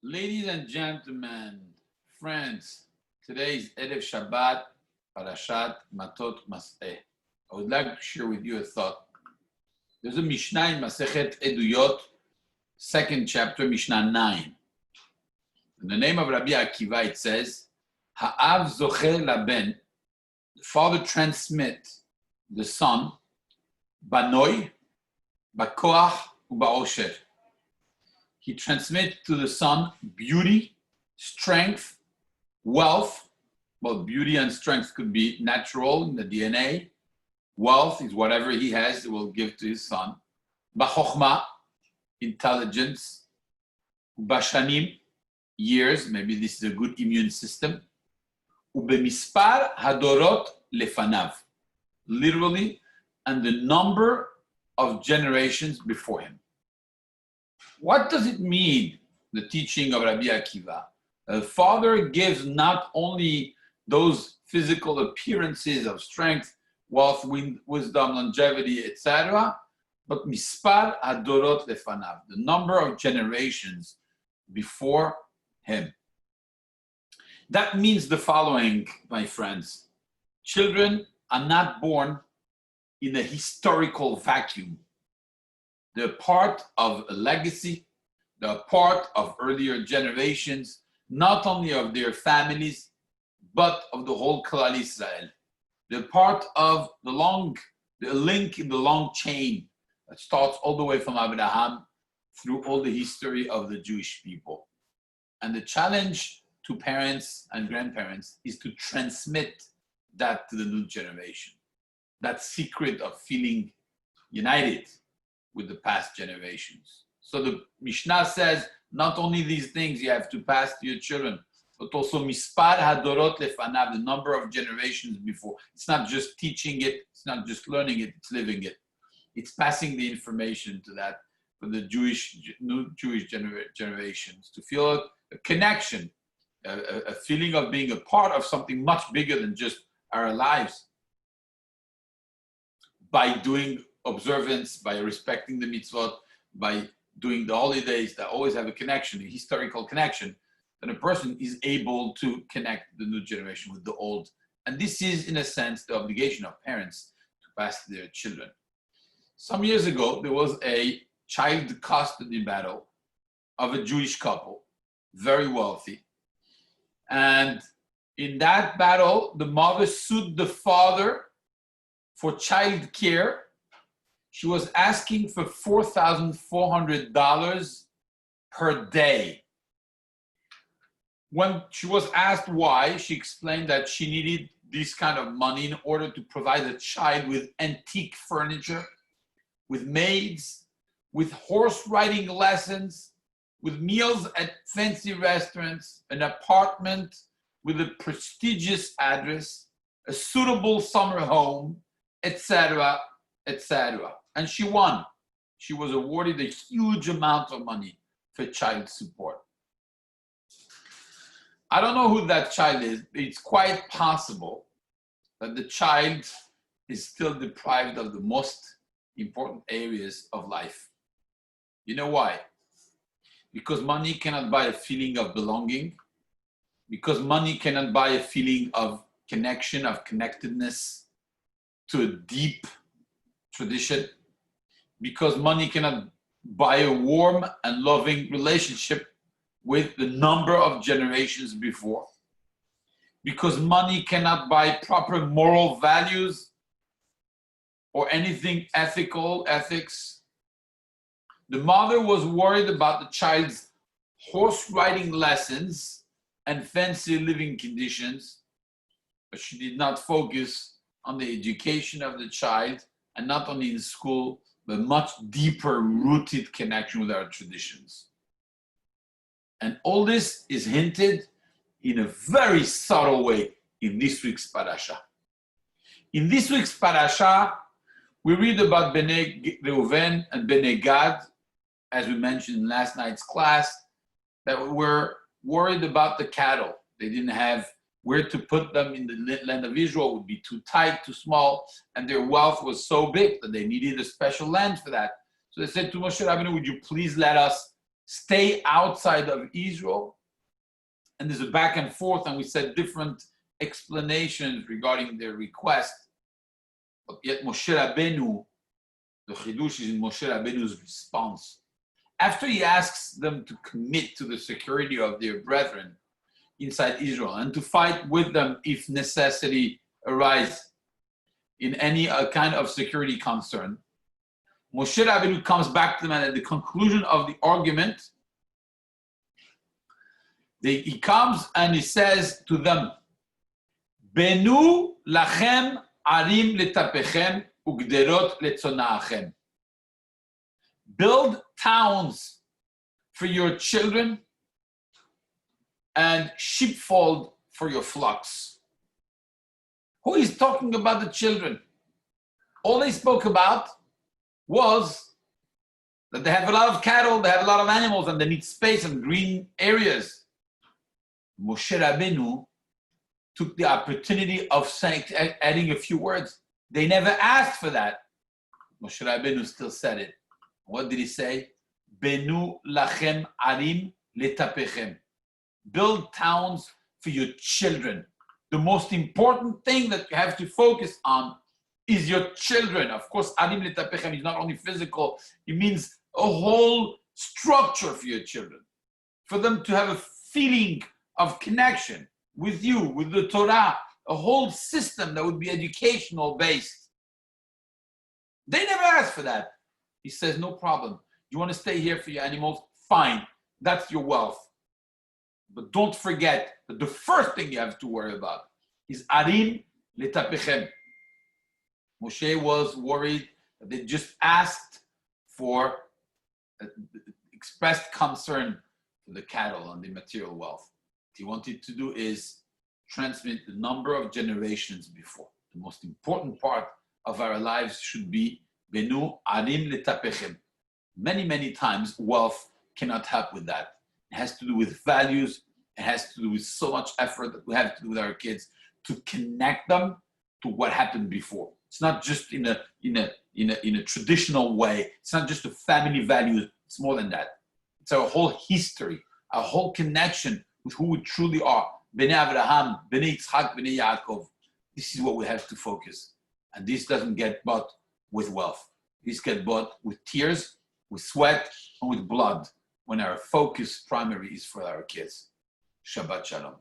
Ladies and gentlemen, friends, today is Erev Shabbat, Parashat Matot Educational. I would like to share with you a thought. There's a Mishnah in Masechet Eduyot, second chapter, Mishnah 9. In the name of Rabbi Akiva, it says, Ha'av zocher laben, the father transmits the son, banoi, bakoach, u'ba'osher. He transmits to the son beauty, strength, wealth. Well, beauty and strength could be natural in the DNA. Wealth is whatever he has, he will give to his son. Ba'chochma, intelligence. Bashanim, years, maybe this is a good immune system. Ubemispar hadorot lefanav, literally, and the number of generations before him. What does it mean, the teaching of Rabbi Akiva? The father gives not only those physical appearances of strength, wealth, wisdom, longevity, etc., but mispar hadorot lefanav, the number of generations before him. That means the following, my friends. Children are not born in a historical vacuum. They're part of a legacy. They're part of earlier generations, not only of their families, but of the whole Klal Israel. They're part of the link in the long chain that starts all the way from Abraham through all the history of the Jewish people. And the challenge to parents and grandparents is to transmit that to the new generation. That secret of feeling united with the past generations. So the Mishnah says, not only these things you have to pass to your children, but also mispar hadorot lefanav, the number of generations before. It's not just teaching it, it's not just learning it, it's living it. It's passing the information to that for the new Jewish generations to feel a connection, a feeling of being a part of something much bigger than just our lives. By doing observance, by respecting the mitzvot, by doing the holidays that always have a connection, a historical connection, then a person is able to connect the new generation with the old. And this is, in a sense, the obligation of parents to pass to their children. Some years ago, there was a child custody battle of a Jewish couple, very wealthy. And in that battle, the mother sued the father for child care. She was asking for $4,400 per day. When she was asked why, she explained that she needed this kind of money in order to provide a child with antique furniture, with maids, with horse riding lessons, with meals at fancy restaurants, an apartment with a prestigious address, a suitable summer home, etc., etc. And she won. She was awarded a huge amount of money for child support. I don't know who that child is, but it's quite possible that the child is still deprived of the most important areas of life. You know why? Because money cannot buy a feeling of belonging, because money cannot buy a feeling of connection, of connectedness to a deep tradition, because money cannot buy a warm and loving relationship with the number of generations before, because money cannot buy proper moral values or anything ethics. The mother was worried about the child's horse riding lessons and fancy living conditions, but she did not focus on the education of the child, and not only in school, but much deeper rooted connection with our traditions. And all this is hinted in a very subtle way in this week's parasha. In this week's parasha, we read about Bnei Reuven and Bnei Gad, as we mentioned in last night's class, that were worried about the cattle. They didn't have where to put them in the land of Israel. It would be too tight, too small, and their wealth was so big that they needed a special land for that. So they said to Moshe Rabbeinu, would you please let us stay outside of Israel. And there's a back and forth, and we said different explanations regarding their request. But yet Moshe Rabbeinu, the Chidush is in Moshe Rabbeinu's response. After he asks them to commit to the security of their brethren inside Israel and to fight with them if necessity arises in any kind of security concern, Moshe Rabbeinu comes back to them, and at the conclusion of the argument, he comes and he says to them, Benu lachem arim letapechem ugderot letzonachem. Build towns for your children and sheepfold for your flocks. Who is talking about the children? All they spoke about was that they have a lot of cattle, they have a lot of animals, and they need space and green areas. Moshe Rabbeinu took the opportunity of adding a few words. They never asked for that. Moshe Rabbeinu still said it. What did he say? Benu lachem arim letapechem. Build towns for your children. The most important thing that you have to focus on is your children. Of course, arim letapechem is not only physical, it means a whole structure for your children. For them to have a feeling of connection with you, with the Torah, a whole system that would be educational based. They never asked for that. He says, no problem. You want to stay here for your animals? Fine. That's your wealth. But don't forget that the first thing you have to worry about is arim letapechem. Moshe was worried that they just asked for expressed concern for the cattle and the material wealth. What he wanted to do is transmit the number of generations before. The most important part of our lives should be Benu arim letapechem. Many, many times, wealth cannot help with that. It has to do with values. It has to do with so much effort that we have to do with our kids to connect them to what happened before. It's not just in a traditional way. It's not just a family value. It's more than that. It's our whole history, our whole connection with who we truly are. Bnei Abraham, Bnei Yitzchak, Bnei Yaakov. This is what we have to focus. And this doesn't get bought with wealth. This gets bought with tears, with sweat, and with blood when our focus primary is for our kids. Shabbat Shalom.